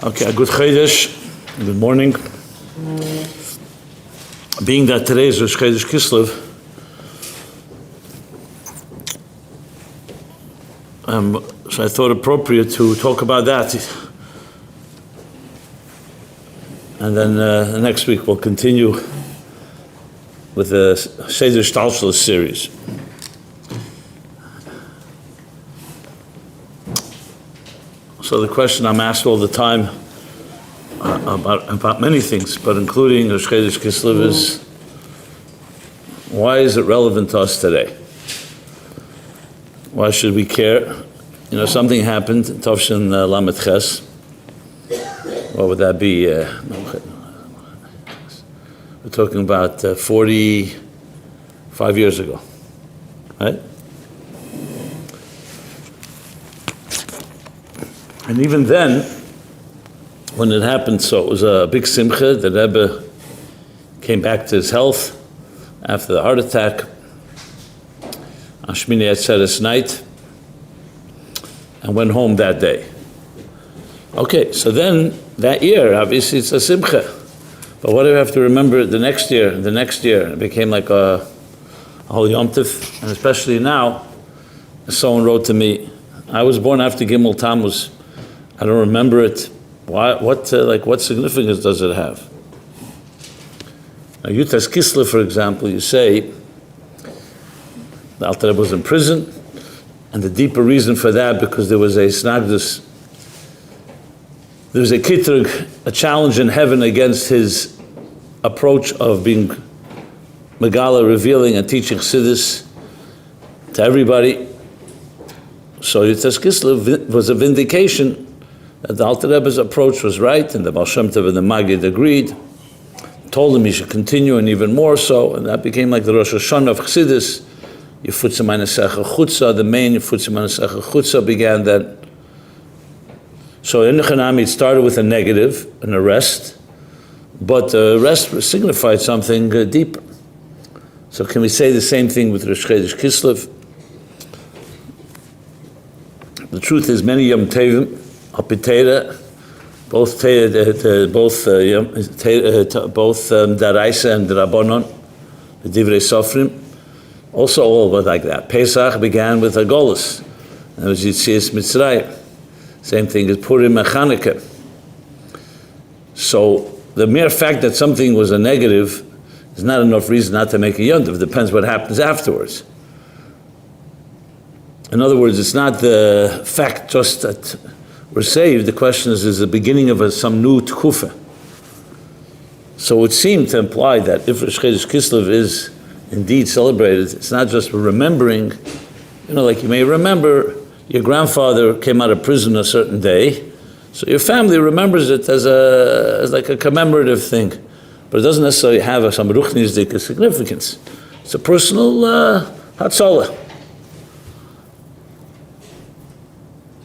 Okay, good Chodesh, good morning. Being that today is Rosh Chodesh Kislev, so I thought appropriate to talk about that. And then next week we'll continue with the Seder Shtalshalos series. So the question I'm asked all the time about many things, but including Rosh Chodesh Kislev, is why is it relevant to us today? Why should we care? You know, something happened, Tovshin Lamed Ches. What would that be? We're talking about 45 years ago, right? And even then, when it happened, so it was a big simcha. The Rebbe came back to his health after the heart attack on Shmini Atzeres night and went home that day. Okay, so then that year, obviously it's a simcha. But what do we have to remember the next year? The next year, it became like a whole Yom Tov, and especially now, someone wrote to me, I was born after Gimel Tammuz. I don't remember it. Why? What significance does it have? Now, Yutas Kislev, for example, you say the Alter Rebbe was in prison, and the deeper reason for that because there was a snagdus, there was a kitrug, a challenge in heaven against his approach of being Megala, revealing and teaching Chassidus to everybody. So Yutas Kislev was a vindication that the Alter Rebbe's approach was right, and the Baal Shem Tov and the Maggid agreed, told him he should continue, and even more so, and that became like the Rosh Hashanah of Chassidus. Yefutze Meinesecha Chutza, the main Yefutze Meinesecha Chutza began that. So in the Chanami, it started with a negative, an arrest, but the arrest signified something deeper. So can we say the same thing with Rosh Chodesh Kislev? The truth is, many Yom Tovim, Apitera, both Daraisa and Rabbanon, the Divrei Sofrim, also all were like that. Pesach began with a Golus, and it was Yitzias Mitzrayim. Same thing as Purim and Chanukah. So the mere fact that something was a negative is not enough reason not to make a Yom Tov. It depends what happens afterwards. In other words, it's not the fact just that we're saved. The question is the beginning of some new tkufa. So it would seem to imply that if Rosh Chodesh Kislev is indeed celebrated, it's not just remembering, like you may remember your grandfather came out of prison a certain day, so your family remembers it as like a commemorative thing, but it doesn't necessarily have some ruchnisdik significance. It's a personal hatzalah.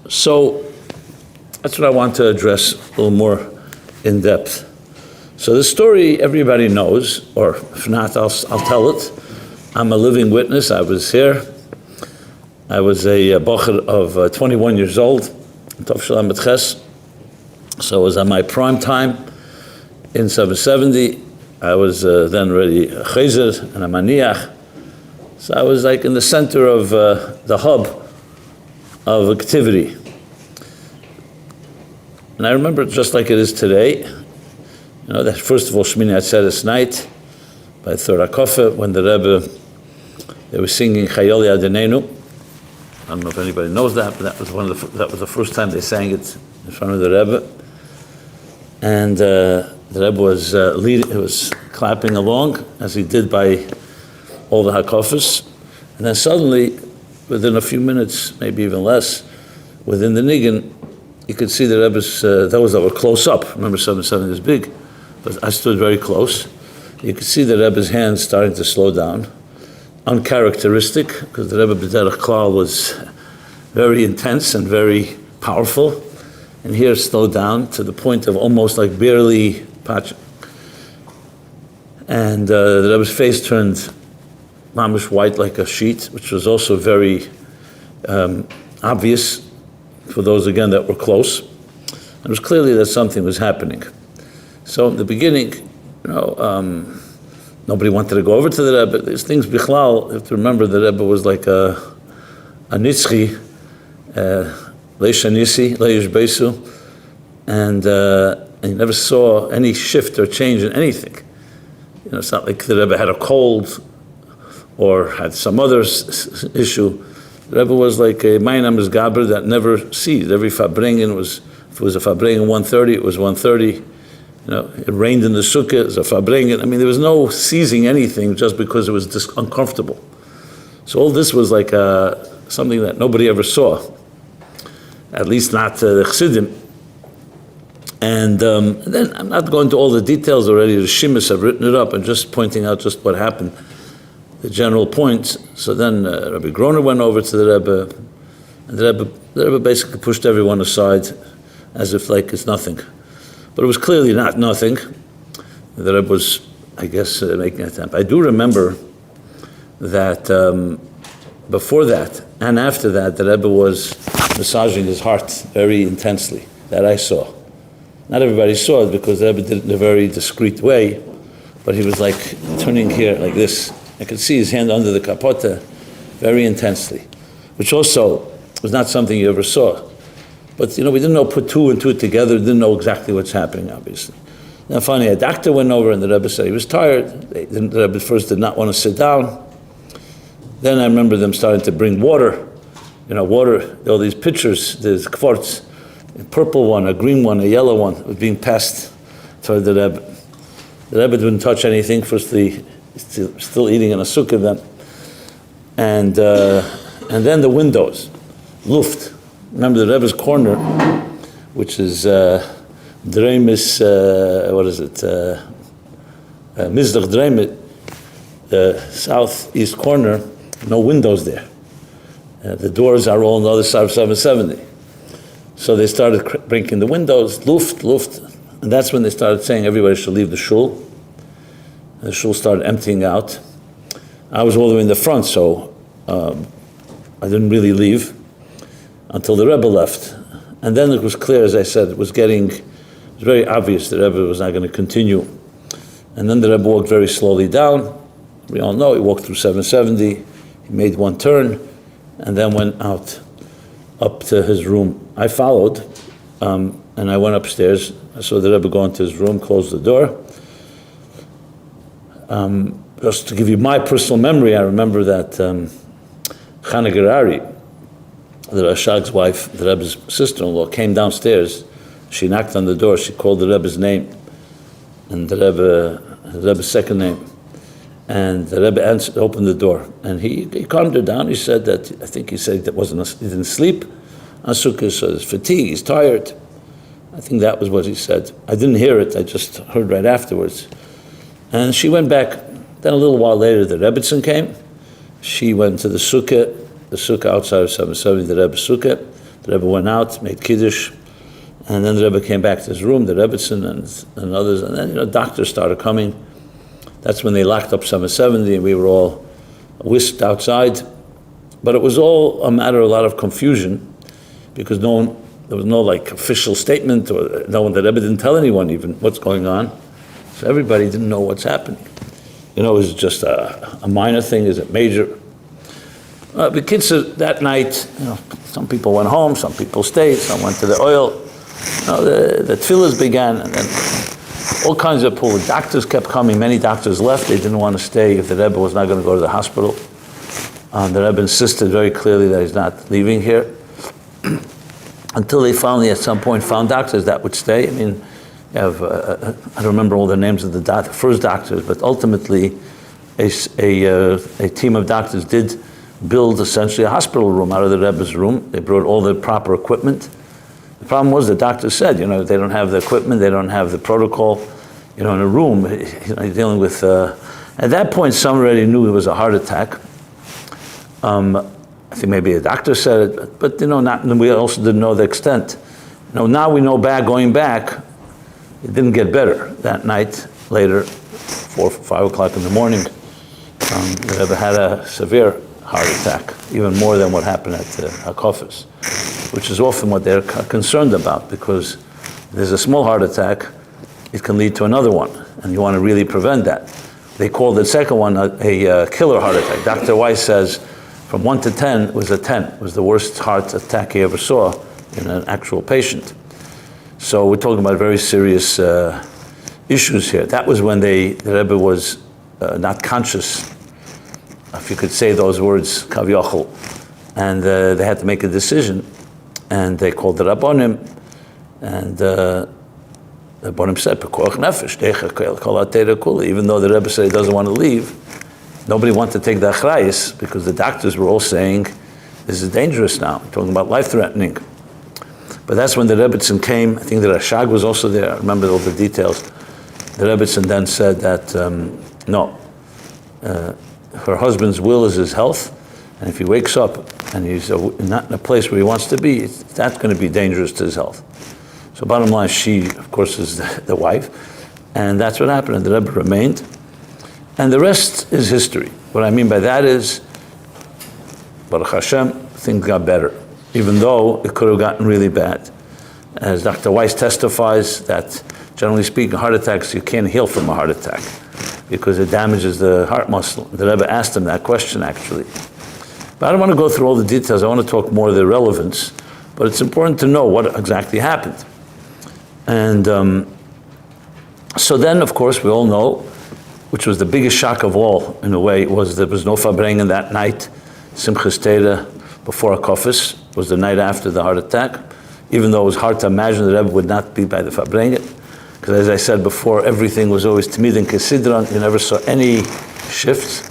So that's what I want to address a little more in depth. So the story everybody knows, or if not, I'll tell it. I'm a living witness. I was here. I was a bocher of 21 years old, Tovshin Lamed Ches. So I was at my prime time in 770. I was then already a chazer and a maniach. So I was like in the center of the hub of activity. And I remember it just like it is today. That first of all, Shmini Atzeres night by Thora Kofe, when the Rebbe, they were singing Chayol Yadinenu. I don't know if anybody knows that, but that was the first time they sang it in front of the Rebbe. And the Rebbe was was clapping along, as he did by all the Hakofas. And then suddenly, within a few minutes, maybe even less, within the Niggin, you could see the Rebbe's, those that were close up. Remember, 770 is big, but I stood very close. You could see the Rebbe's hands starting to slow down. Uncharacteristic, because the Rebbe B'derech Klal was very intense and very powerful. And here it slowed down to the point of almost like barely patch. And the Rebbe's face turned mamish white like a sheet, which was also very obvious for those, again, that were close. It was clearly that something was happening. So in the beginning, nobody wanted to go over to the Rebbe. These things, bichlal, you have to remember the Rebbe was like a nitzchi, leisha nisi, leish beisu, and you never saw any shift or change in anything. It's not like the Rebbe had a cold or had some other issue. The Rebbe was like a Mainam is Gaber that never ceased. Every Fabringen was, if it was a Fabringen 1:30, it was 1:30. It rained in the sukkah, it was a Fabringen. I mean, there was no seizing anything just because it was uncomfortable. So all this was like something that nobody ever saw, at least not the Chassidim. And then I'm not going to all the details already. The Shimis have written it up and just pointing out just what happened, the general points. So then Rabbi Groner went over to the Rebbe, and the Rebbe basically pushed everyone aside as if like it's nothing. But it was clearly not nothing. The Rebbe was, I guess, making an attempt. I do remember that before that and after that, the Rebbe was massaging his heart very intensely. That I saw. Not everybody saw it because the Rebbe did it in a very discreet way, but he was like turning here like this. I could see his hand under the kapota very intensely, which also was not something you ever saw. But we didn't put two and two together, didn't know exactly what's happening, obviously. Now finally a doctor went over and the Rebbe said he was tired. The Rebbe first did not want to sit down. Then I remember them starting to bring water, water, all these pitchers, there's kvarts, a purple one, a green one, a yellow one, was being passed toward the Rebbe. The Rebbe didn't touch anything, firstly, still eating in a sukkah then. And then the windows, luft. Remember the Rebbe's corner, which is Dreimis, what is it? Mizdach Dreimit, the southeast corner, no windows there. The doors are all on the other side of 770. So they started breaking the windows, luft, and that's when they started saying everybody should leave the shul. The shul started emptying out. I was all the way in the front, so I didn't really leave until the Rebbe left. And then it was clear, as I said, it was very obvious the Rebbe was not going to continue. And then the Rebbe walked very slowly down. We all know he walked through 770, he made one turn, and then went out up to his room. I followed, and I went upstairs. I saw the Rebbe go into his room, close the door. Just to give you my personal memory, I remember that Chana Gerari, the Rashag's wife, the Rebbe's sister-in-law, came downstairs. She knocked on the door. She called the Rebbe's name, and the Rebbe's second name. And the Rebbe opened the door, and he calmed her down. He said that, I think he said that he didn't sleep on Sukkot, so he's fatigued, he's tired. I think that was what he said. I didn't hear it, I just heard right afterwards. And she went back. Then a little while later, the Rebbetzin came. She went to the sukkah outside of 770, the Rebbe's sukkah. The Rebbe went out, made Kiddush, and then the Rebbe came back to his room, the Rebbetzin and others, and then doctors started coming. That's when they locked up 770, and we were all whisked outside. But it was all a matter of a lot of confusion, because there was no like official statement, or no one, the Rebbe didn't tell anyone even what's going on. So everybody didn't know what's happening. Is it just a minor thing? Is it major? The kids that night, some people went home, some people stayed, some went to the oil. The tefillahs began, and then all kinds of pull. Doctors kept coming. Many doctors left. They didn't want to stay if the Rebbe was not going to go to the hospital. The Rebbe insisted very clearly that he's not leaving here. Until they finally, at some point, found doctors that would stay. I mean, you have, I don't remember all the names of the first doctors, but ultimately a team of doctors did build essentially a hospital room out of the Rebbe's room. They brought all the proper equipment. The problem was the doctor said, they don't have the equipment, they don't have the protocol, in a room, dealing with, at that point, some already knew it was a heart attack. I think maybe a doctor said it, but we also didn't know the extent. Now we know going back, it didn't get better. That night, later, 4 or 5 o'clock in the morning, the Rebbe had a severe heart attack, even more than what happened at HaKofis, which is often what they're concerned about, because there's a small heart attack, it can lead to another one, and you want to really prevent that. They called the second one a killer heart attack. Dr. Weiss says from 1 to 10, it was a 10. It was the worst heart attack he ever saw in an actual patient. So we're talking about very serious issues here. That was when the Rebbe was not conscious, if you could say those words, kav yochel, and they had to make a decision, and they called the Rabbonim, and the Rabbonim said, "Pekuach nefesh, even though the Rebbe said he doesn't want to leave, nobody wanted to take the achrayus, because the doctors were all saying, this is dangerous now, we're talking about life-threatening. But that's when the Rebbitzin came. I think the Rashag was also there. I remember all the details. The Rebbitzin then said that, no, her husband's will is his health, and if he wakes up and he's not in a place where he wants to be, that's going to be dangerous to his health. So bottom line, she, of course, is the wife, and that's what happened, and the Rebbe remained. And the rest is history. What I mean by that is, Baruch Hashem, things got better, even though it could have gotten really bad. As Dr. Weiss testifies, that generally speaking, heart attacks, you can't heal from a heart attack because it damages the heart muscle. The Rebbe asked him that question, actually. But I don't want to go through all the details. I want to talk more of the relevance, but it's important to know what exactly happened. And so then, of course, we all know, which was the biggest shock of all, in a way, was there was no Farbrengen that night. Simchas Torah before HaKofis was the night after the heart attack, even though it was hard to imagine the Rebbe would not be by the Farbrengen. Because as I said before, everything was always Tamid and Kesidron. You never saw any shifts.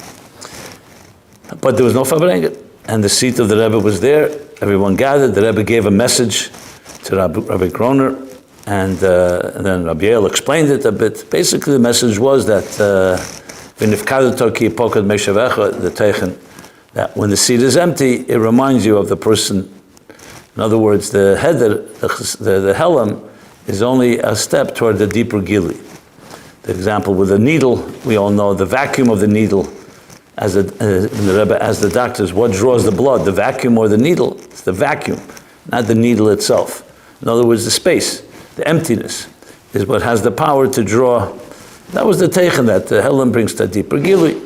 But there was no Farbrengen. And the seat of the Rebbe was there. Everyone gathered. The Rebbe gave a message to Rabbi Groner. And then Rabbi Yael explained it a bit. Basically, the message was that that when the seat is empty, it reminds you of the person. In other words, the heder, the helam, is only a step toward the deeper gili. The example with the needle, we all know the vacuum of the needle, as the Rebbe asked the doctors, what draws the blood, the vacuum or the needle? It's the vacuum, not the needle itself. In other words, the space, the emptiness, is what has the power to draw. That was the teichen that the helam brings to deeper gili.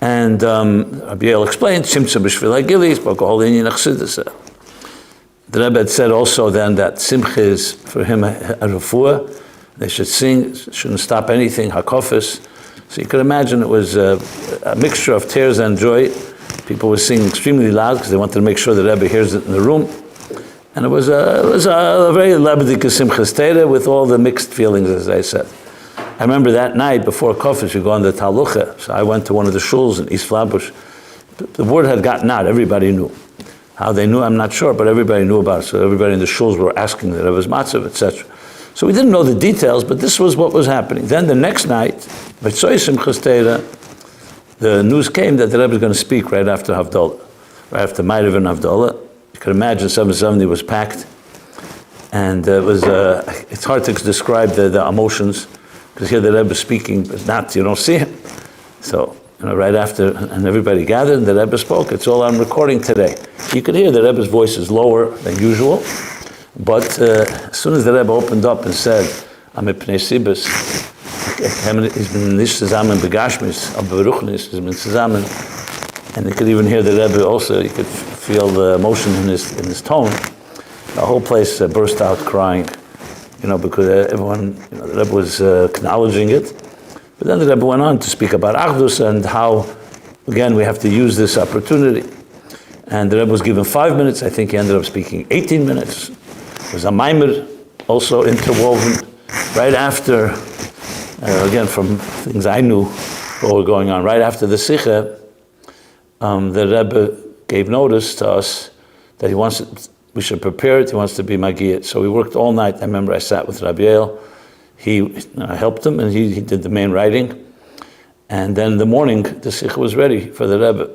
And Rabbi Yael explained, Shimtza b'shvil ha'gili, spoke a whole inyan achsidus. The Rebbe had said also then that simcha is for him a refuah. They should sing, shouldn't stop anything, hakofis. So you could imagine it was a mixture of tears and joy. People were singing extremely loud because they wanted to make sure the Rebbe hears it in the room. And it was a very lebedik simchas Torah with all the mixed feelings, as I said. I remember that night before Kofis, we go on the Talucha. So I went to one of the shuls in East Flatbush. The word had gotten out, everybody knew. How they knew, I'm not sure, but everybody knew about it. So everybody in the shuls were asking the Rebbe's matzav, etc. So we didn't know the details, but this was what was happening. Then the next night, the news came that the Rebbe was going to speak right after Havdalah, right after Ma'ariv and Havdalah. You can imagine 770 was packed. And it's hard to describe the emotions, because here the Rebbe is speaking, but not, you don't see him. So, right after, and everybody gathered, and the Rebbe spoke. It's all on recording today. You could hear the Rebbe's voice is lower than usual, but as soon as the Rebbe opened up and said, "Am ipnei sibes," he's been nicht zusammen begashmis, aber beruchnis, he's been zusammen, and you could even hear the Rebbe also. You could feel the emotion in his tone. The whole place burst out crying, because everyone, the Rebbe was acknowledging it. But then the Rebbe went on to speak about Achdus and how, again, we have to use this opportunity. And the Rebbe was given 5 minutes. I think he ended up speaking 18 minutes. There was a maimer also interwoven right after, again, from things I knew what were going on. Right after the Sikha, the Rebbe gave notice to us that he wants we should prepare it. He wants to be Magiyah. So we worked all night. I remember I sat with Rabbi Yael. I helped him, and he did the main writing. And then in the morning, the Sikha was ready for the Rebbe.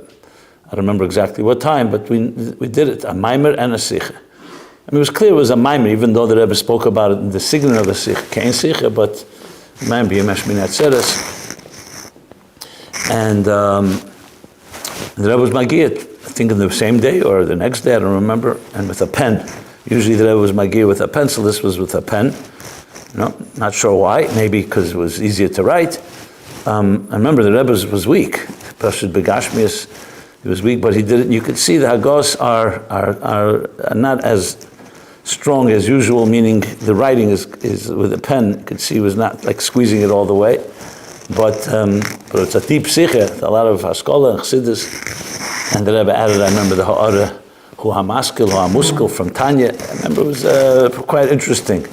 I don't remember exactly what time, but we did it, a Maimer and a Sikha. I mean, it was clear it was a Maimer, even though the Rebbe spoke about it in the signet of the Sikha, Kain Sikha, but Maimer, Yemesh Minat Seres. And the Rebbe was Magiyah, I think in the same day or the next day, I don't remember, and with a pen. Usually the Rebbe was Magiyah with a pencil, this was with a pen. Not sure why, maybe because it was easier to write. I remember the Rebbe was weak. Pashut Begashmias, he was weak, but he did it. You could see the Hagos are not as strong as usual, meaning the writing is with a pen. You could see he was not like squeezing it all the way. But it's a deep sikha, a lot of Haskalah and Chassidus. And the Rebbe added, I remember the Ha'ara, Hu HaMaskil, Hu HaMuskil from Tanya. I remember it was quite interesting.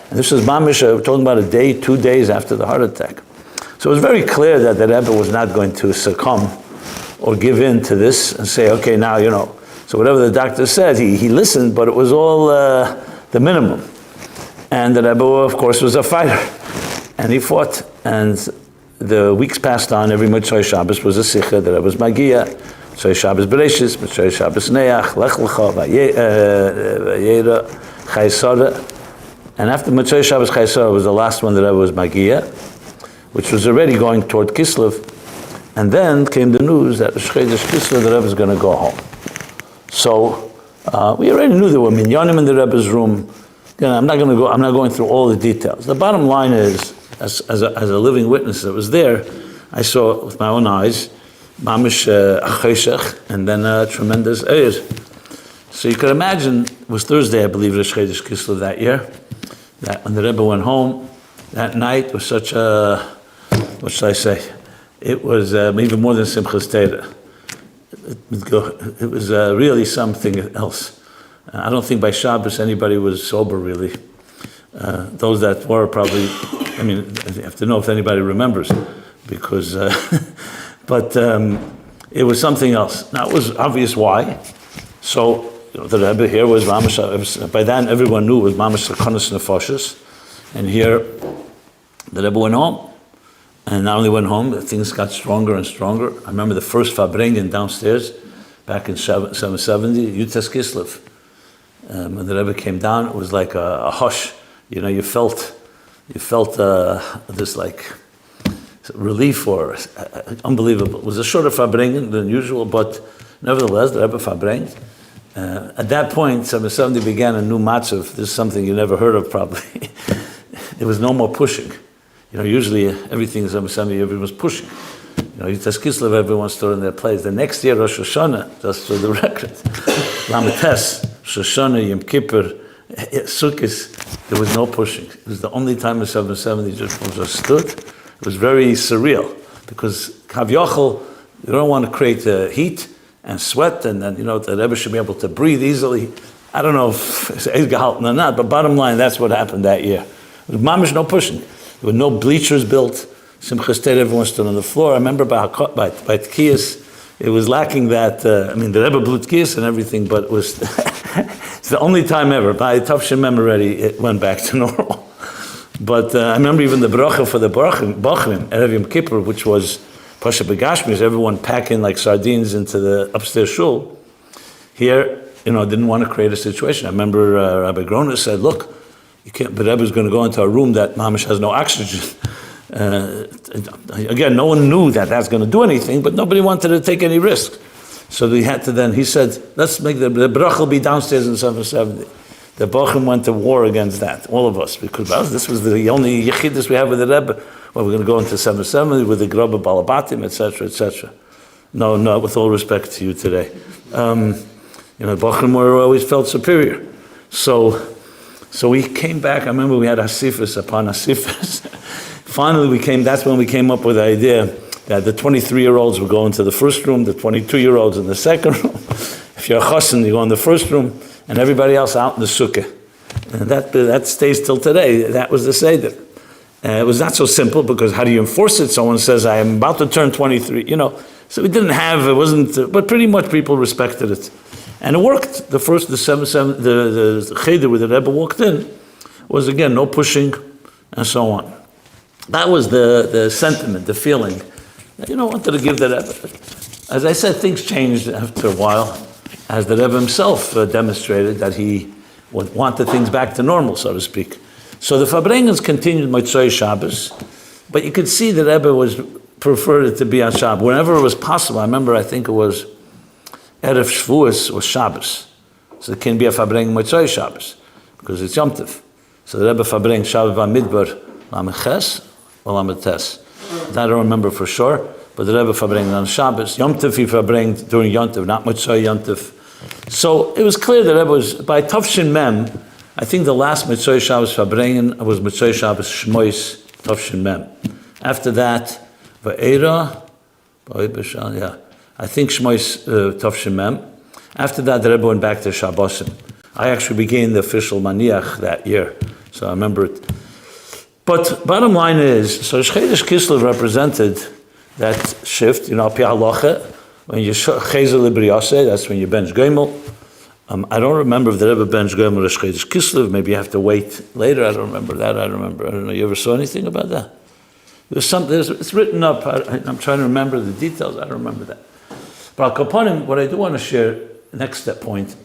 And this was Mamish, we're talking about a day, 2 days after the heart attack. So it was very clear that the Rebbe was not going to succumb or give in to this and say, okay, now, So whatever the doctor said, he listened, but it was all the minimum. And the Rebbe, of course, was a fighter. And he fought. And the weeks passed on. Every Motzei Shabbos was a Sikha. The Rebbe was Magiyah. Motzei Shabbos Bereshis, Motzei Shabbos Neach, Lech Lecha, Vayera, Chaysara. And after Motzei Shabbos Chaysara was the last one, the Rebbe was Magiyah, which was already going toward Kislev. And then came the news that Chodesh Kislev, the Rebbe is going to go home. So we already knew there were minyanim in the Rebbe's room. I'm not going through all the details. The bottom line is, as a living witness that was there, I saw it with my own eyes, mamish acheshech, and then a tremendous eir. So you could imagine, it was Thursday, I believe, Rosh Chodesh Kislev that year, that when the Rebbe went home, that night was such a, what should I say? It was even more than Simchas Torah. It was really something else. I don't think by Shabbos anybody was sober, really. Those that were probably, you have to know if anybody remembers, because, but it was something else. Now, it was obvious why. So, the Rebbe here was Mamash, by then everyone knew it was Mamash Sakonis Nefashis, and here the Rebbe went home. And not only went home, things got stronger and stronger. I remember the first Fabrengen downstairs, back in 770, Yutas Kislev. When the Rebbe came down, it was like a hush. You felt this like relief or unbelievable. It was a shorter Fabrengen than usual, but nevertheless, the Rebbe Fabrengen. At that point, 770 began a new matzav. This is something you never heard of probably. There was no more pushing. Usually everything is everyone was pushing. Yitzhak Kislev, everyone stood in their place. The next year, Rosh Hashanah, just for the record, Lamates, Rosh Hashanah, Yom Kippur, Sukkot, there was no pushing. It was the only time in 770 just stood. It was very surreal because Kav Yochel, you don't want to create heat and sweat, and then the Rebbe should be able to breathe easily. I don't know if it's gehalten or not, but bottom line, that's what happened that year. There was mamish no pushing. There were no bleachers built. Simchas Torah, everyone stood on the floor. I remember by Tkiyas, it was lacking that, the Rebbe blew Tkiyas and everything, but it was, it's the only time ever. By Tavshin Mem already, it went back to normal. But I remember even the bracha for the Bachrim, Erev Yom Kippur, which was Pasha Begashmis, everyone packing like sardines into the upstairs shul. Here, didn't want to create a situation. I remember Rabbi Grona said, look, you can't, the Rebbe is going to go into a room that mamish has no oxygen. Again, no one knew that that's going to do anything, but nobody wanted to take any risk. So we had to then, he said, let's make the bracha be downstairs in 770. The Bochum went to war against that, all of us, because this was the only yechidus we have with the Rebbe. Well, we're going to go into 770 with the Grubba Balabatim, etc., etc. No, with all respect to you today. The Bochum were always felt superior. So we came back. I remember we had Asifas upon Asifas. Finally, that's when we came up with the idea that the 23-year-olds would go into the first room, the 22-year-olds in the second room. If you're a chassan, you go in the first room, and everybody else out in the sukkah. And that stays till today. That was the seder. It was not so simple, because how do you enforce it? Someone says, I am about to turn 23, So we didn't have, it wasn't, but pretty much people respected it. And it worked. The cheder where the Rebbe walked in was, again, no pushing and so on. That was the sentiment, the feeling. Wanted to give the Rebbe. As I said, things changed after a while, as the Rebbe himself demonstrated that he wanted things back to normal, so to speak. So the Farbrengens continued Motzei Shabbos, but you could see the Rebbe preferred it to be on Shabbos. Whenever it was possible, I think it was Erev Shavuos was Shabbos. So it can be a Farbrengen Motzei Shabbos, because it's Yom Tov. So the Rebbe Farbrengen Shabbos Bamidbar Lameches or Lametes. That I don't remember for sure, but the Rebbe Farbrengen on Shabbos. Yom Tov he Farbrengen during Yom Tov, not Motzei Yom Tov. So it was clear that Rebbe was, by Tavshin Mem, I think the last Motzei Shabbos Farbrengen was Motzei Shabbos Shmois Tavshin Mem. After that, Va'era, yeah, I think Shmois Tavshin Mem. After that, the Rebbe went back to Shabbosim. I actually began the official Maniach that year, so I remember it. But bottom line is, so Chodesh Kislev represented that shift, Pi Halacha, when you Chezer Libriase, that's when you bench Gomel. I don't remember if the Rebbe bench Gomel or Chodesh Kislev. Maybe you have to wait later. I don't remember that. I don't know. You ever saw anything about that? It's written up. I'm trying to remember the details. I don't remember that. But Al Kaponim, what I do want to share, next step point,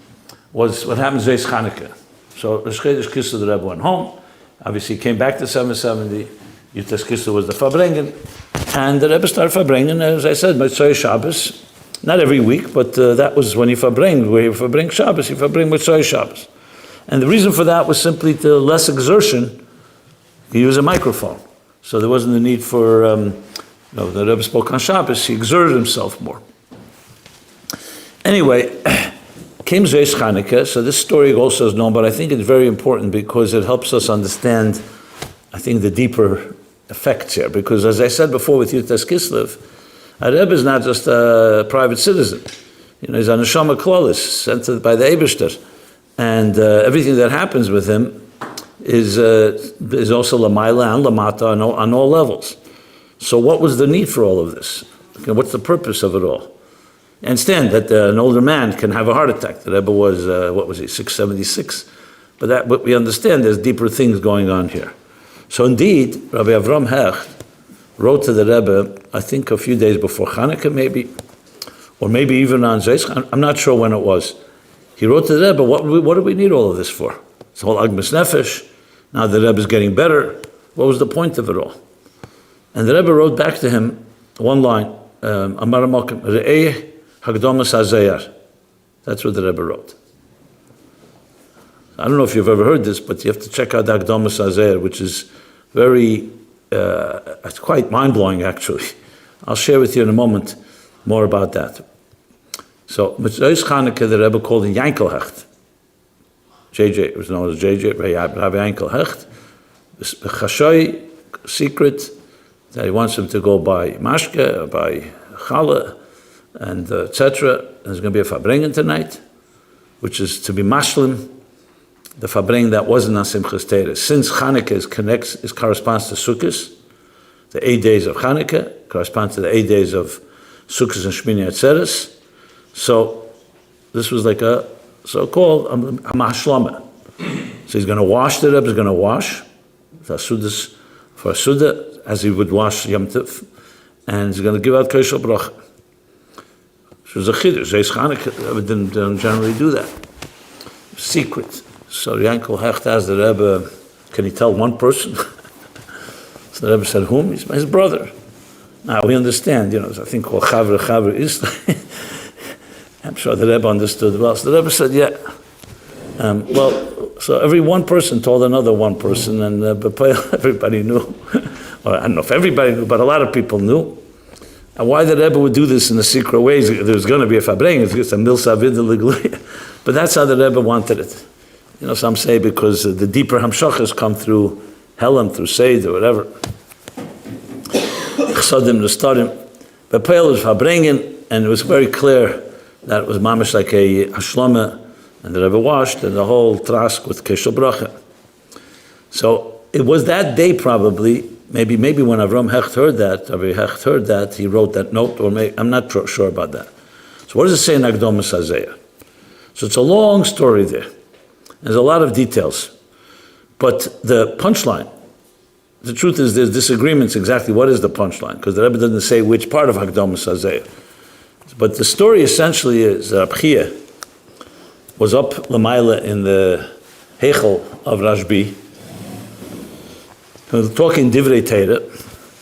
was what happened Zeis Chanukah. So Chodesh Kislev, the Rebbe went home. Obviously, he came back to 770. Yutas Kislev was the Farbrengen. And the Rebbe started Farbrengen, as I said, Motzei Shabbos. Not every week, but that was when he Farbrengen. Where he Farbrengen Shabbos, he Farbrengen Motzei Shabbos. And the reason for that was simply to less exertion. He used a microphone. So there wasn't the need for, the Rebbe spoke on Shabbos. He exerted himself more. Anyway, came Zeis Chanukah, so this story also is known, but I think it's very important because it helps us understand, I think, the deeper effects here. Because as I said before with Yutas Kislev, a Rebbe is not just a private citizen. He's a Neshama Klolis, sent by the Eibishter. And everything that happens with him is also Lamaila and Lamata on all levels. So what was the need for all of this? What's the purpose of it all? Understand that an older man can have a heart attack. The Rebbe was, 676? But we understand there's deeper things going on here. So indeed, Rabbi Avram Hecht wrote to the Rebbe, I think a few days before Chanukah maybe, or maybe even on Zeis, I'm not sure when it was. He wrote to the Rebbe, what do we need all of this for? It's whole Agmas Nefesh. Now the Rebbe is getting better. What was the point of it all? And the Rebbe wrote back to him one line, Amar Mokim, Re'eh Hagdomas HaZayar. That's what the Rebbe wrote. I don't know if you've ever heard this, but you have to check out Hagdomas HaZayar, which is very, it's quite mind-blowing actually. I'll share with you in a moment more about that. So, Motzei Chanukah, the Rebbe called him Yankel Hecht. JJ, it was known as JJ, Rabbi Yankel Hecht. The Chashoy secret that he wants him to go by Mashke, by Challah, and etc. There's going to be a Farbrengen tonight, which is to be Mashlim, the Farbrengen that wasn't on Simchas Torah. Since Chanukah corresponds to Sukkot, the 8 days of Chanukah corresponds to the 8 days of Sukkot and Shmini Atzeres. So this was like a so-called a Mahashlama. So he's going to wash, the Rebbe is going to wash for Suda, as he would wash Yom Tov, and he's going to give out Kosher Bracha. So it was a Chiddush. Zeis Chanukah didn't generally do that. Secret. So Yankel Hecht asked the Rebbe, can he tell one person? So the Rebbe said, whom? He's his brother. Now we understand, I think called Chavre is. I'm sure the Rebbe understood well. So the Rebbe said, yeah. So every one person told another one person, and everybody knew. Or I don't know if everybody knew, but a lot of people knew. And why the Rebbe would do this in a secret way, there was going to be a Farbrengen, it's just a Milsa Vida Ligluya. But that's how the Rebbe wanted it. Some say because the deeper Hamshachas come through Helam, through Seid, or whatever. Chsadim, Nestadim. But Peil was Farbrengen, and it was very clear that it was mamish like a Hashlama, and the Rebbe washed, and the whole trask with Keshel Bracha. So it was that day probably, maybe when Avram Hecht heard that, he wrote that note, or I'm not sure about that. So what does it say in Agdomas HaZayah? So it's a long story there. There's a lot of details. But the punchline, the truth is there's disagreements exactly what is the punchline, because the Rebbe doesn't say which part of Hakdamas Hazeh. But the story essentially is Rabchia was up Lamaila in the Heichel of Rashbi, talking Divrei Teira,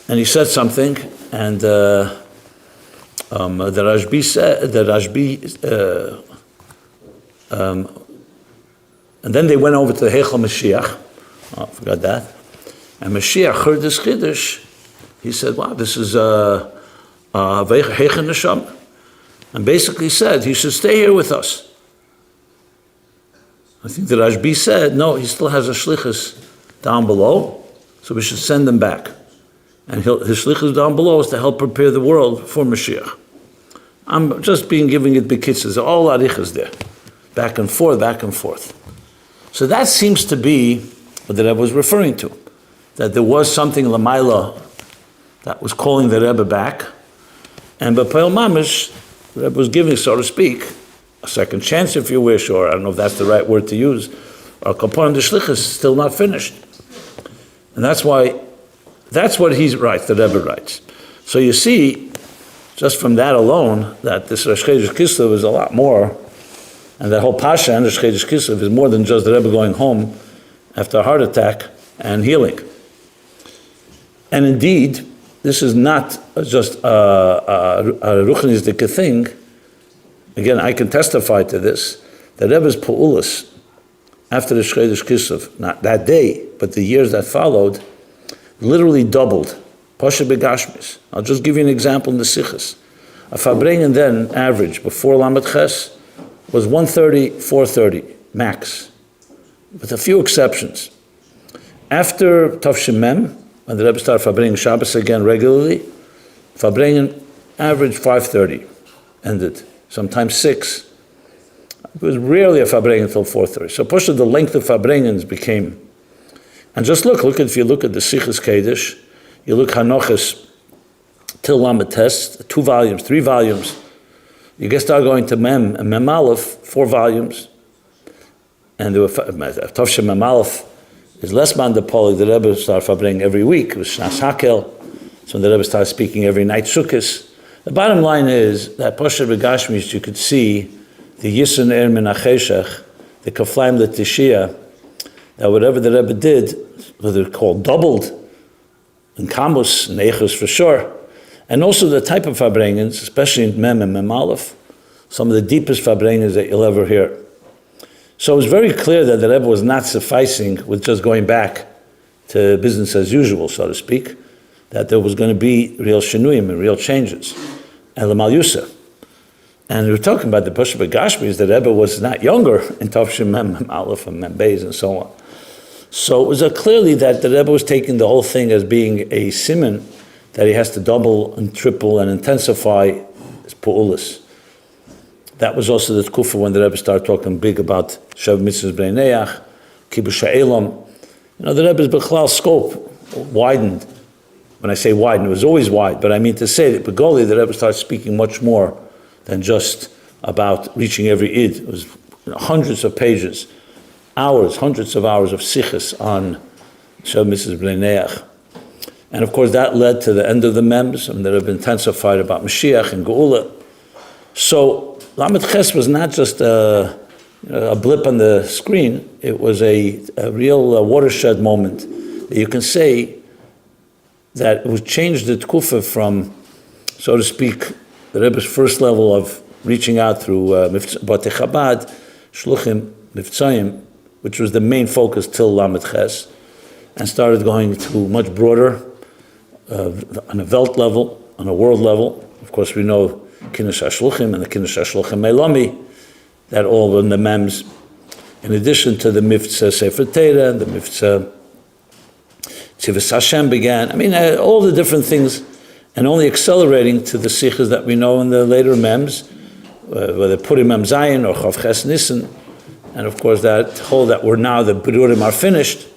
and he said something, and the Rashbi said, and then they went over to the Heichel Mashiach. Oh, I forgot that. And Mashiach heard this Chiddush. He said, wow, this is Heichel Neshama. And basically said, he should stay here with us. I think the Rashbi said, no, he still has a shlichus down below, so we should send him back. And his shlichus down below is to help prepare the world for Mashiach. I'm just giving it bekitzes, all arichas there. Back and forth, back and forth. So that seems to be what the Rebbe was referring to, that there was something Lamaila that was calling the Rebbe back, and B'Peil Mamish, the Rebbe was giving, so to speak, a second chance, if you wish, or I don't know if that's the right word to use, or Kapanim de Shlichus is still not finished. And that's what he writes, the Rebbe writes. So you see, just from that alone, that this Rosh Chodesh Kislev is a lot more, and that whole Pasha and Rosh Chodesh Kislev is more than just the Rebbe going home after a heart attack and healing. And indeed, this is not just a ruchnistic thing. Again, I can testify to this. The Rebbe's Pu'ulas, after the Chodesh Kislev, not that day, but the years that followed, literally doubled. Pasha Begashmis. I'll just give you an example in the Sichas. A Fabrengen then, average, before Lamed Ches, was 130, 430, max, with a few exceptions. After Tavshim Mem, when the Rebbe started Fabrengen Shabbos again regularly, Fabrengen average 530, ended. Sometimes 6. It was rarely a Fabrengen until 4:30. So Pasha, the length of Fabrengens became, and just look if you look at the Sichas Kodesh, you look Hanochas till Lamed Tes, 2 volumes, 3 volumes. You get start going to Mem and Mem Aleph, 4 volumes, and there were Tavshim Mem Aleph is less man the Poli. The Rebbe started Fabrengen every week. It was Shnas Hakel, so the Rebbe started speaking every night Sukkos. The bottom line is that Pasha Begashmis, you could see the Yisron Er Min HaCheshech, the Kaflaim L'Tishia, that whatever the Rebbe did, whether it's called doubled, in Kamus, in Eichos for sure, and also the type of Fabrengens, especially in Mem and Mem Aleph, some of the deepest Fabrengens that you'll ever hear. So it was very clear that the Rebbe was not sufficing with just going back to business as usual, so to speak, that there was going to be real shinuyim and real changes, and Lamal Yusuf. And we were talking about the Pasha Begashmis, the Rebbe was not younger in Tavshim Mem, Mem Aleph, and Mem Beis, and so on. So it was clearly that the Rebbe was taking the whole thing as being a siman, that he has to double and triple and intensify his pu'ulas. That was also the tkufa when the Rebbe started talking big about Shev Mitzvahs Bnei Neach, Kibush Ha'elam. The Rebbe's Bechlal scope widened. When I say widened, it was always wide, but I mean to say that Begoli, the Rebbe started speaking much more than just about reaching every Id. It was hundreds of pages, hours, hundreds of hours of sichas on Shev Mitzvahs Bnei Neach. And of course that led to the end of the Mems, and that have intensified about Mashiach and Geula. So Lamed Ches was not just a blip on the screen, it was a real watershed moment that you can say that it was changed the Tkufa from, so to speak, the Rebbe's first level of reaching out through Batei Chabad, Shluchim, Mivtzayim, which was the main focus till Lamed Ches, and started going to much broader, on a Welt level, on a world level. Of course, we know Kinnesh HaShluchim and the Kinnesh HaShluchim Meilami, that all were in the Mems, in addition to the Mivtzah Sefer Torah, and the Mivtzah Tzivus Hashem began. I mean, all the different things, and only accelerating to the Sichas that we know in the later Mems, whether Purim Mem Zayin or Chav Ches Nissen, and of course that whole that we're now, the Berurim are finished.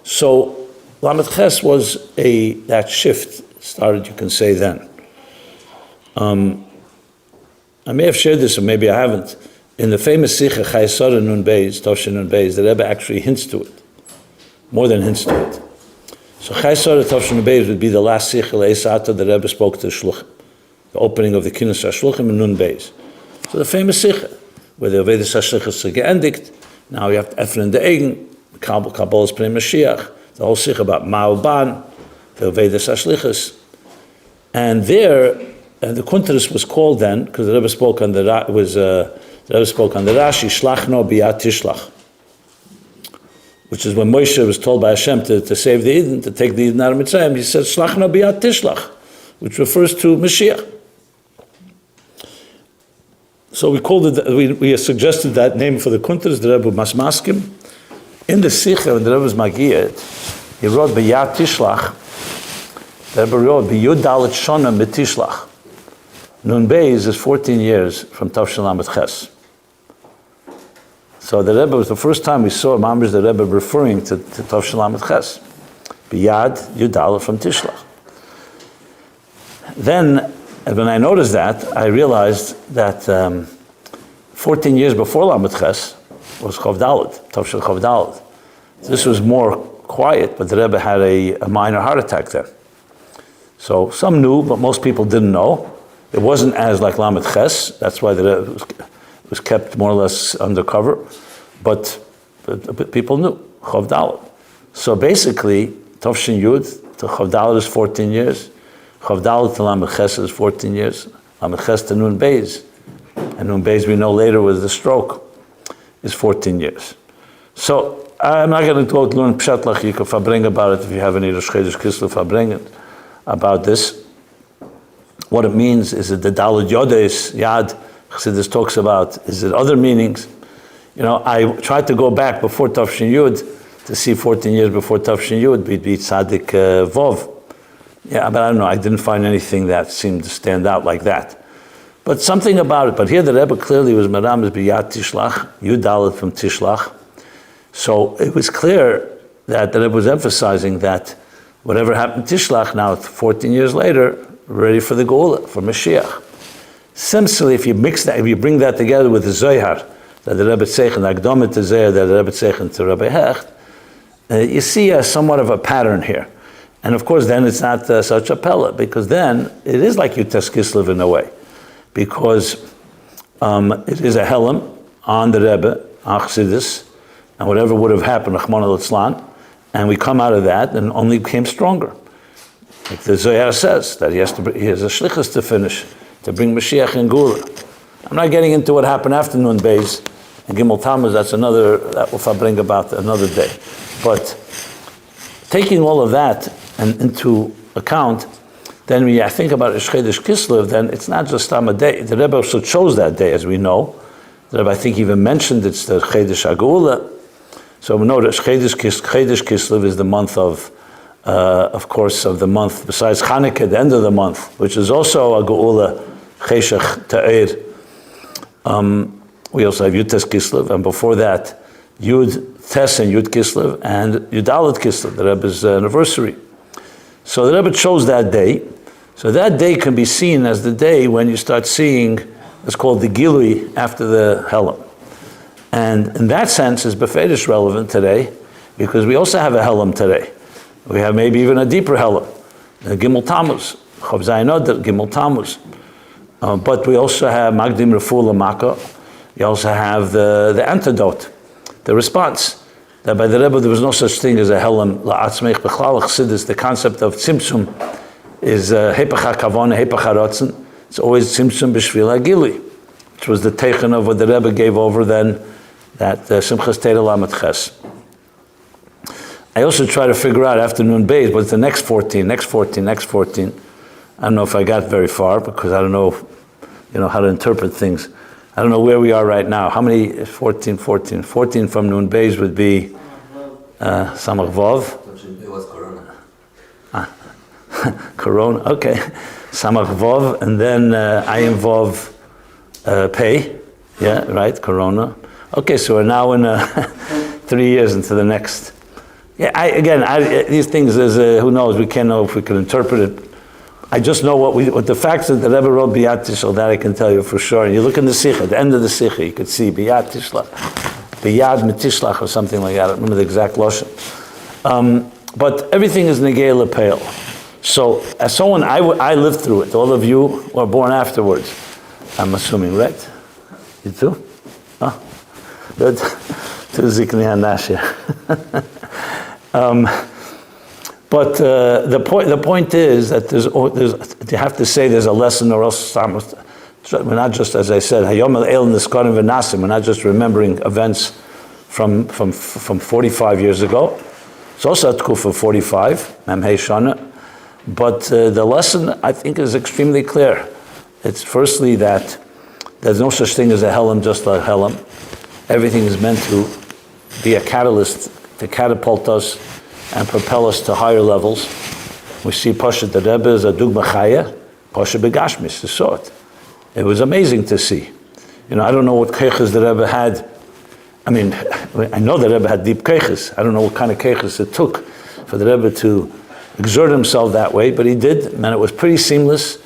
So Lamed Ches was that shift started, you can say, then. I may have shared this, or maybe I haven't. in the famous Sikha Chayesara Nun Beis, Toshin Nun Beis, the Rebbe actually hints to it, more than hints to it. So Chayesara Toshin Nun Beis would be the last Sikha Le'esata the Rebbe spoke to the Shluchim, the opening of the Kinus HaShluchim in Nun Beis. So the famous Sikha, where the Vedas HaShlichus are geendigt, now you have to Efren de Egen, Kabbalah's Pnei Mashiach, the whole Sikha about Ma'uban, the Vedas HaShlichus. And there, the Kuntres was called then, because the Rebbe spoke on the Rashi, Shlachno Biyat Tishlach, which is when Moshe was told by Hashem to save the Eden, to take the Eden out of Mitzrayim, he said Shlachno Biyat Tishlach, which refers to Mashiach. So we called it, we suggested that name for the Kuntres, the Rebbe Masmaskim. In the Sikha, when the Rebbe was Magiyat, he wrote Biyat Tishlach, the Rebbe wrote Biyud Dalet Shona Mitishlach. Nun Beis is 14 years from Tavshin Lamed Ches. So the Rebbe was the first time we saw Mamish the Rebbe referring to Tavshin Lamed Ches. Biyad Yudal from Tishlach. Then, when I noticed that, I realized that 14 years before Lamed Ches was Chav Dalet, Tavshin Chav Dalet. This was more quiet, but the Rebbe had a minor heart attack then. So some knew, but most people didn't know. It wasn't as like Lamed Ches, that's why the Rebbe was kept more or less undercover, but people knew, Chav Dalet. So basically, Tavshin Yud to Chav Dalet is 14 years, Chav Dalet to Lamed Ches is 14 years, Lamed Ches to Nun Beis, and Nun Beis we know later was the stroke, is 14 years. So I'm not going to go to learn Pshat Lach, you can fabring about it if you have any Rosh Chodesh Kislev fabring it about this. What it means, is it the Daled Yodes, Yad, Chassidus talks about, is it other meanings? You know, I tried to go back before Tavshin Yud to see 14 years before Tavshin Yud, we'd be Tzadik Vov. Yeah, but I don't know, I didn't find anything that seemed to stand out like that. But something about it, but here the Rebbe clearly was Maram is Biyat Tishlach, Yud Dalet from Tishlach. So it was clear that the Rebbe was emphasizing that whatever happened to Tishlach, now 14 years later, ready for the Geula, for Mashiach. Similarly, if you mix that, if you bring that together with the Zohar, that the Rebbe Tzeichen, the Akdomet to Zohar, that the Rebbe Tzeichen to Rebbe Hecht, you see somewhat of a pattern here. And of course, then it's not such a pella, because then it is like Yutes Kislev in a way, because it is a Helam on the Rebbe, on Chassidus, and whatever would have happened, Rachmana Litzlan, and we come out of that and only became stronger. Like the Zohar says, that he has a shlichus to finish, to bring Mashiach and Gula. I'm not getting into what happened after Nun Beis and Gimel Tammuz, that will bring about another day. But taking all of that and into account, then when I think about Chodesh Kislev, then it's not just a day. The Rebbe also chose that day, as we know. The Rebbe, I think, even mentioned it's the Chodesh HaGeula. So we know that Chodesh Kislev is the month of course, of the month, besides Chanukah, the end of the month, which is also a Geula, Cheshach Ta'ir. We also have Yutes Kislev, and before that, Yud Tes and Yud Kislev, and Yudalet Kislev, the Rebbe's anniversary. So the Rebbe chose that day. So that day can be seen as the day when you start seeing, it's called the Gilui after the Helam. And in that sense, is Befedish relevant today, because we also have a Helam today. We have maybe even a deeper Helam, Gimel Tammuz, Chav Zayin Adar, Gimel Tammuz. But we also have Magdim Refuah L'Makkah. We also have the antidote, the response. That by the Rebbe there was no such thing as a Helam La'atzmeich B'chlal Chassidus. The concept of Tzimtzum is Hepach HaKavon, Hepach HaRatzon. It's always Tzimtzum B'Shvil HaGilui, which was the teichen of what the Rebbe gave over then, that Simchas Torah Lamed Ches. I also try to figure out after Nun Beis, what's the next 14. I don't know if I got very far, because I don't know, how to interpret things. I don't know where we are right now. How many? 14 from Nun Beis would be Samach Vov. It was Corona. Corona, okay. Samach Vov, and then Ayin Vov Pei. Yeah, right, Corona. Okay, so we're now in 3 years into the next. Yeah, these things, who knows, we can't know if we can interpret it. I just know what the facts that the Rebbe wrote Biyat Tishla, that I can tell you for sure. And you look in the Sikha, at the end of the Sikha, you could see Biyat Tishla, Biyad Metishlach or something like that. I don't remember the exact lashon. But everything is Negei Lepeil. So as someone, I lived through it. All of you were born afterwards, I'm assuming, right? You too? Oh, good. To Zikni Hanash. But the point is that there's you have to say there's a lesson, or else we're not just, as I said, Hayom El Niskarim V'Nasim. We're not just remembering events from 45 years ago. It's also a Tkufa 45, Memhei Shana. But the lesson, I think, is extremely clear. It's firstly that there's no such thing as a Helam, just a Helam. Everything is meant to be a catalyst to catapult us and propel us to higher levels. We see Pasha the Rebbe as a Dugma Chaya, Pasha Begashmis, you saw it. It was amazing to see. You know, I don't know what keiches the Rebbe had. I mean, I know the Rebbe had deep keiches. I don't know what kind of keiches it took for the Rebbe to exert himself that way, but he did, and it was pretty seamless.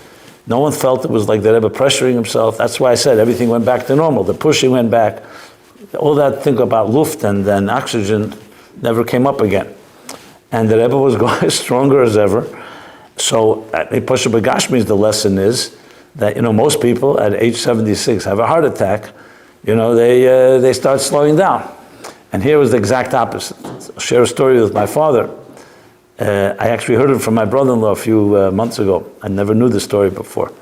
No one felt it was like the Rebbe pressuring himself. That's why I said everything went back to normal. The pushing went back. All that thing about luft and then oxygen never came up again. And the Rebbe was going stronger as ever. So at Pasha Begashmis, the lesson is that, you know, most people at age 76 have a heart attack. You know, they start slowing down. And here was the exact opposite. I'll share a story with my father. I actually heard it from my brother-in-law a few months ago. I never knew the story before.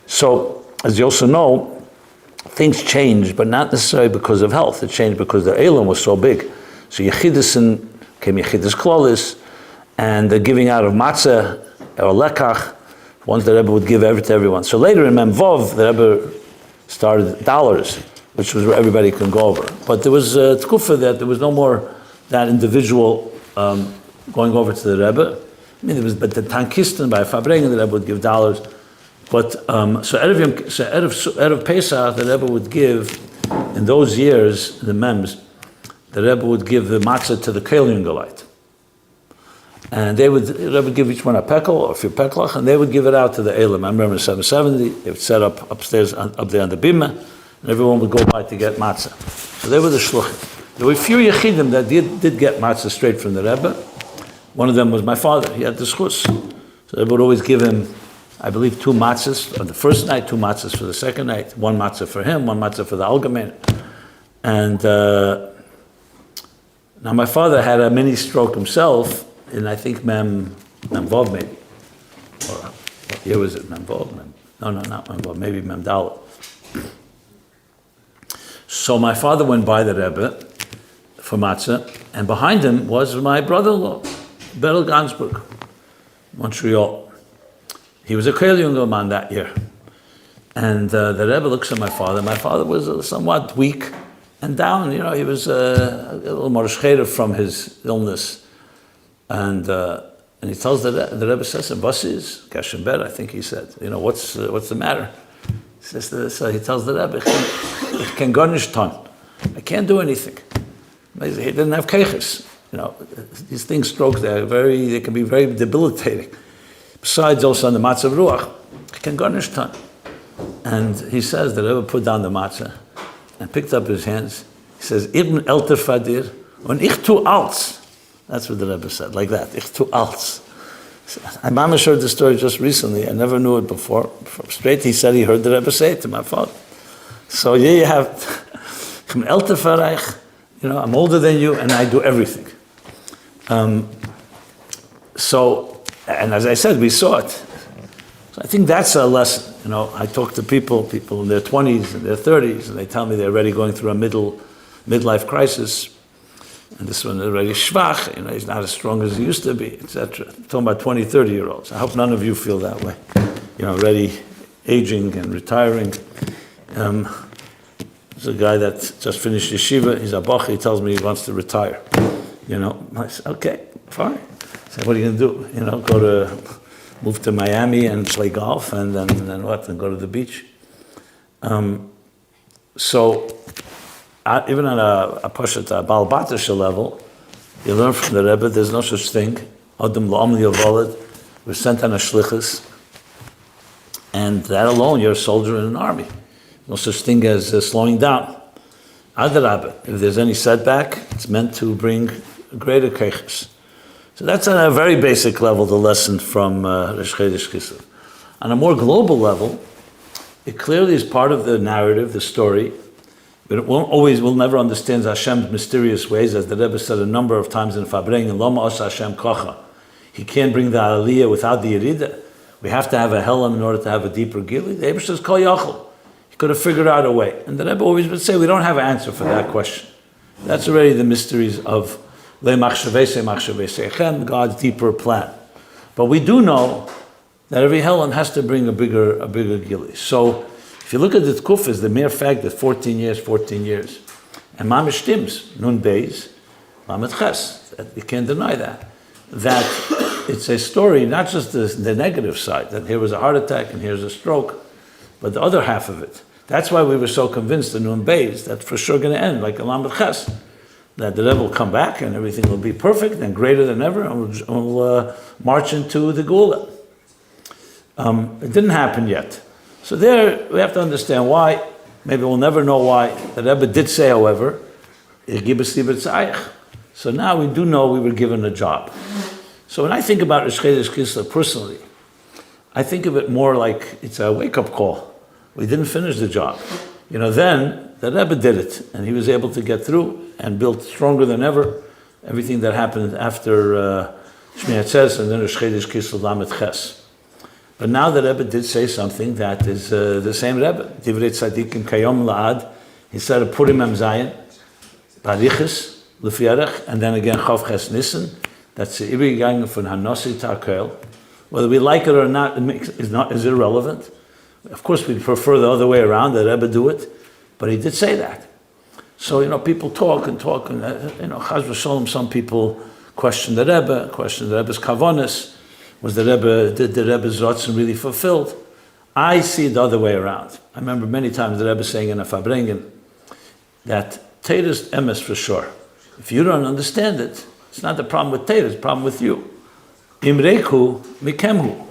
So, as you also know, things changed, but not necessarily because of health. It changed because the Elam was so big. So Yechidison came Yechidus Klolis, and the giving out of matzah or lekach, ones the Rebbe would give to everyone. So later in Mem Vov, the Rebbe started dollars, which was where everybody can go over. But there was a tkufa that there was no more that individual going over to the Rebbe. I mean, there was, but the tankisten by Fabrengen, the Rebbe would give dollars. But so Erev Pesach, the Rebbe would give, in those years, the Mems, the Rebbe would give the matzah to the Kel Yungalite. And the Rebbe would give each one a pekel or a few peklach, and they would give it out to the Elam. I remember in 770, they would set up upstairs, up there on the bima, and everyone would go by to get matzah. So they were the shluchim. There were a few yechidim that did get matzah straight from the Rebbe. One of them was my father. He had the schus. So they would always give him, I believe, 2 matzahs on the first night, 2 matzahs for the second night, 1 matzah for him, 1 matzah for the Algamin. And now my father had a mini stroke himself in, I think, Mem Vov maybe. Or what year was it? Mem Vov? No, not Mem Vov, maybe Mem Dalet. So my father went by the Rebbe for matzah, and behind him was my brother-in-law, Berel Gansburg, Montreal. He was a Kel Yunger man that year. And the Rebbe looks at my father. My father was somewhat weak and down. You know, he was a little more shcherev from his illness. And he tells the Rebbe says, "Basis, Kashember," I think he said, you know, what's the matter? He says, so he tells the Rebbe, "I can garnish ton. I can't do anything." He didn't have keiches. You know, these things, strokes, they can be very debilitating. Besides, also on the matzah ruach, I can garnish ton. And he says, the Rebbe put down the matzah and picked up his hands. He says, "Ibn elter fadir und ich tu alts." That's what the Rebbe said, like that. Ich tu alts. I mama heard the story just recently. I never knew it before. Straight, he said he heard the Rebbe say it to my father. So here you have, from elter fareich, you know, I'm older than you and I do everything. So, and as I said, we saw it. So I think that's a lesson. You know, I talk to people in their 20s and their 30s, and they tell me they're already going through a midlife crisis. And this one is already schwach, you know, he's not as strong as he used to be, etc. I'm talking about 20, 30-year-olds. I hope none of you feel that way. You know, already aging and retiring. There's a guy that just finished yeshiva, he's a bach, he tells me he wants to retire. You know, I said, okay, fine. I said, what are you going to do? You know, move to Miami and play golf, and then what? And go to the beach. So, even on a Pashat Baal Batasha level, you learn from the Rebbe there's no such thing. Adam la'am li'avalad. We're sent on a shlichus. And that alone, you're a soldier in an army. No such thing as slowing down. Adarabah, if there's any setback, it's meant to bring greater keiches. So that's on a very basic level, the lesson from Rosh Chodesh Kislev. On a more global level, it clearly is part of the narrative, the story, but we'll never understand Hashem's mysterious ways, as the Rebbe said a number of times in Fabrengen, Loma Os Hashem Kocha. He can't bring the Aliyah without the Yerida. We have to have a Helam in order to have a deeper Gili. The Rebbe says, Kol Yachol. He could have figured out a way. And the Rebbe always would say, we don't have an answer for that question. That's already the mysteries of God's deeper plan. But we do know that every Helam has to bring a bigger Gili. So if you look at the Tkufas, the mere fact that 14 years, and Mamish Tims, Nun Beis, Lamed Ches, you can't deny that it's a story, not just the negative side, that here was a heart attack and here's a stroke, but the other half of it. That's why we were so convinced in Nun Beis that for sure going to end like a Lamed Ches, that the Rebbe will come back and everything will be perfect and greater than ever, and we'll march into the Gula. It didn't happen yet. So there, we have to understand why. Maybe we'll never know why. The Rebbe did say, however, so now we do know we were given a job. So when I think about Rosh Chodesh Kislev personally, I think of it more like it's a wake-up call. We didn't finish the job. Then the Rebbe did it, and he was able to get through and built stronger than ever everything that happened after Shmini Atzeres and then Rosh Chodesh Kislev Lamed Ches. But now the Rebbe did say something that is the same Rebbe. Divrei Tzadikim Kayom La'ad. He said a Purim Mem Zayin, Bariches, Lefierech, and then again Chav Ches Nissen. That's the Ibrigang from Hanosi Ta'kel. Whether we like it or not, is irrelevant. Of course, we prefer the other way around, the Rebbe do it, but he did say that. So, people talk, and Chaz v'Sholom, some people question the Rebbe's kavonis. Did the Rebbe's Ratzon really fulfilled? I see it the other way around. I remember many times the Rebbe saying in a Fabrengen that Torah is emes for sure. If you don't understand it, it's not the problem with Torah, it's the problem with you. Im reiku mikemhu.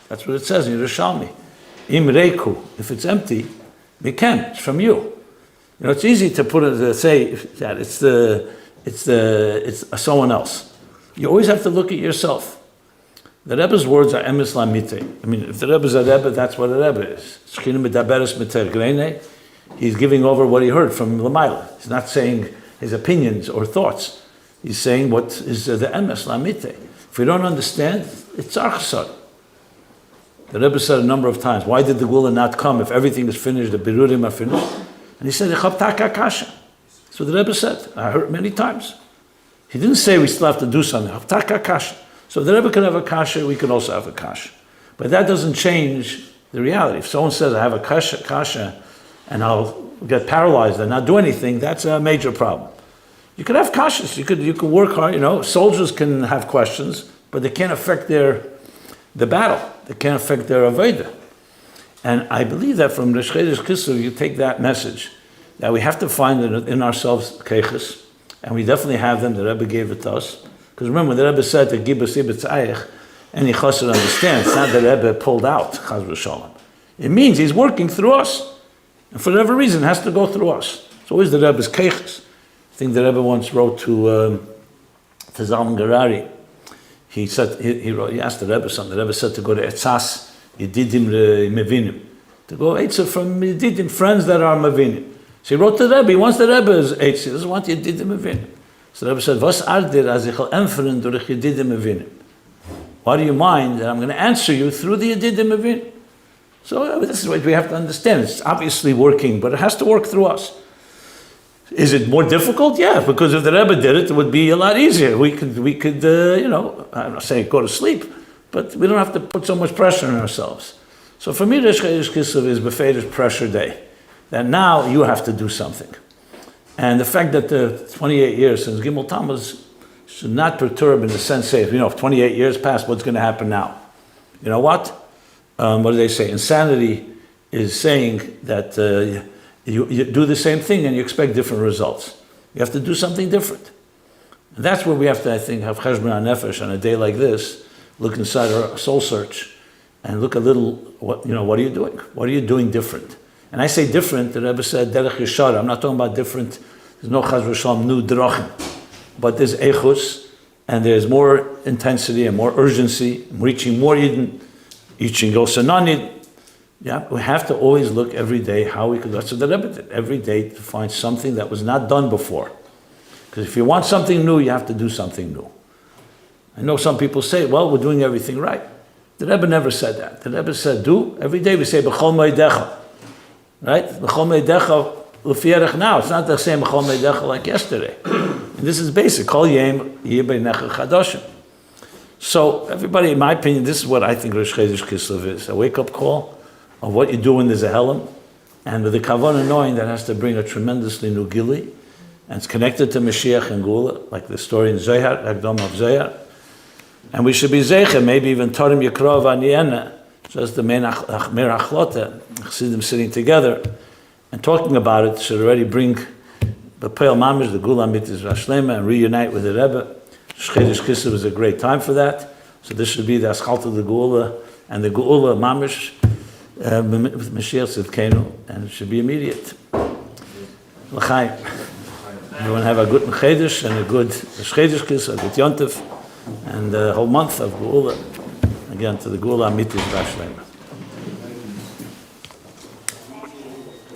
That's what it says in Yerushalmi. Im reiku. If it's empty, mikem. It's from you. It's easy to put it, say that it's someone else. You always have to look at yourself. The Rebbe's words are emes lamite. I mean, if the Rebbe's a Rebbe, that's what a Rebbe is. He's giving over what he heard from Lamaila. He's not saying his opinions or thoughts. He's saying what is the emes lamite. If we don't understand, it's archasar. The Rebbe said a number of times, why did the Gula not come if everything is finished, the Birurim are finished? And he said, Kasha. So the Rebbe said, I heard many times. He didn't say we still have to do something. Kasha. So if the Rebbe can have a kasha, we can also have a kasha. But that doesn't change the reality. If someone says, I have a kasha, and I'll get paralyzed and not do anything, that's a major problem. You could have kashas. You could work hard. Soldiers can have questions, but they can't affect the battle. They can't affect their avodah. And I believe that from Rosh Chodesh Kislev, you take that message, that we have to find in ourselves keiches, and we definitely have them. The Rebbe gave it to us. Because remember, the Rebbe said to Gibus Ibetz Ayich, any chassid understands, it's not the Rebbe pulled out, Chaz v'Sholom. It means he's working through us. And for whatever reason, it has to go through us. It's always the Rebbe's keiches. I think the Rebbe once wrote to Zalman Gerari. He asked the Rebbe something. The Rebbe said to go to Etzas Yedidim Mevinim. To go Eitzah from Yedidim, friends that are Mevinim. So he wrote to the Rebbe, he wants the Rebbe's Eitzah, he doesn't want Yedidim Mevinim. So the Rebbe said, "Was ardir as ich empferen durch Yedidim Mevinim." Why do you mind that I'm going to answer you through the Yedidim Mevinim? So this is what we have to understand. It's obviously working, but it has to work through us. Is it more difficult? Yeah, because if the Rebbe did it, it would be a lot easier. We could, I'm not saying go to sleep, but we don't have to put so much pressure on ourselves. So for me, Rosh Chodesh Kislev is Befedish pressure day. That now you have to do something. And the fact that the 28 years since Gimel Tammuz should not perturb in the sense, say, if 28 years passed, what's going to happen now? You know what? What do they say? Insanity is saying that you do the same thing and you expect different results. You have to do something different. And that's where we have to, I think, have cheshbon hanefesh on a day like this, look inside our soul search and look a little, what are you doing? What are you doing different? And I say different, the Rebbe said, derech yeshara. I'm not talking about different, there's no chaz v'shalom new drachim. But there's echus, and there's more intensity and more urgency, reaching more Yidden, reaching Yosananid. Yeah, we have to always look every day how we could, that's what the Rebbe did, every day to find something that was not done before. Because if you want something new, you have to do something new. I know some people say, well, we're doing everything right. The Rebbe never said that. The Rebbe said, do. Every day we say, B'chol Moedecha. Right? B'chol Moedecha l'fierech now. It's not the same B'chol Moedecha like yesterday. And this is basic. Kol yem yeh beinecha chadoshim. So everybody, in my opinion, this is what I think Rosh Chodesh Kislev is. A wake-up call of what you do when there's a Helam. And with the kavanah knowing that has to bring a tremendously new gili. And it's connected to Mashiach and Gula, like the story in Zohar, Hagdom of Zohar. And we should be zeicher, maybe even Torim Yekrov Aniyena, just the main Achmer Achlota, Chassidim sitting together and talking about it should already bring the Peil Mamish, the Gula Mitzvah Rashlema, and reunite with the Rebbe. Chodesh Kislev is a great time for that. So this should be the Aschalta the Gula and the Gula Mamish with Mashiach Tzidkenu, and it should be immediate. L'chaim. Everyone have a good Chodesh and a good Chodesh Kislev, a good Yontif, and the whole month of Geula, again to the Geula Amitis Vashlema.